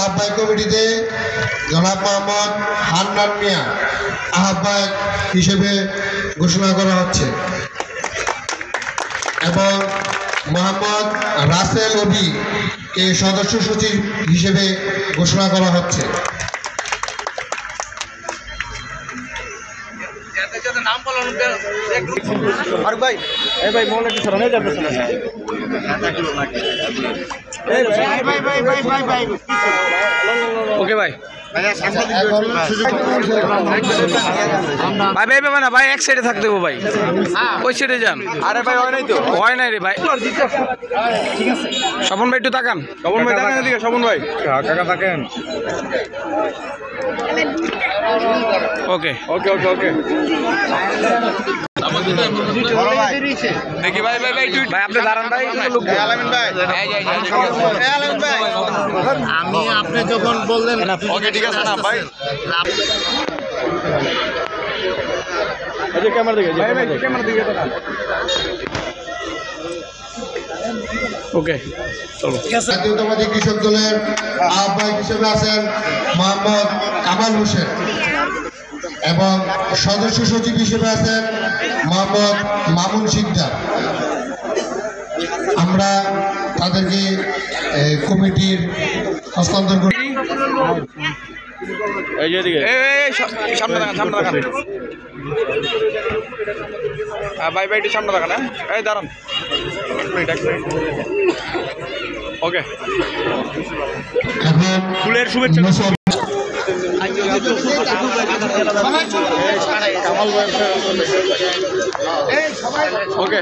আহ্বায়ক কমিটিতে জনাব মোহাম্মদ হান্নান মিয়া আহ্বায়ক হিসেবে ঘোষণা করা হচ্ছে এবং মোহাম্মদ রাসেল ওবি কে সদস্য সচিব হিসেবে ঘোষণা করা হচ্ছে। ওকে ভাই ভাই ভাই না ভাই এক সাইডে থাকতে দেবো ভাই, ওই সাইডে যান। আরে ভাই হয় নাই তো, হয় নাই রে ভাই। স্বপন ভাই একটু তাকান, স্বপন ভাই তাকান এদিকে, স্বপন ভাই কাকা থাকেন। ওকে ওকে ওকে ওকে দেখি ভাই ভাই ভাই ভাই আপনি দাঁড়ান ভাই। আমি আপনি যখন বললেন ওকে ঠিক আছে না ভাই, ক্যামেরা দিকে ক্যামেরা দিকে ওকে চলো। জাতীয়তাবাদী কৃষক দলের আহ্বায়ক হিসেবে আছেন মোহাম্মদ কামাল হোসেন এবং সদস্য সচিব হিসেবে আছেন মোহাম্মদ মামুন শিকদার। আমরা তাদেরকে কমিটির হস্তান্তর করি। এই যে এদিকে সামনে দেখান, সামনে দেখান ভাই ভাই একটু সামনে দেখান। হ্যাঁ এই দাঁড়ান ওকে। ফুলের শুভেচ্ছা ওকে।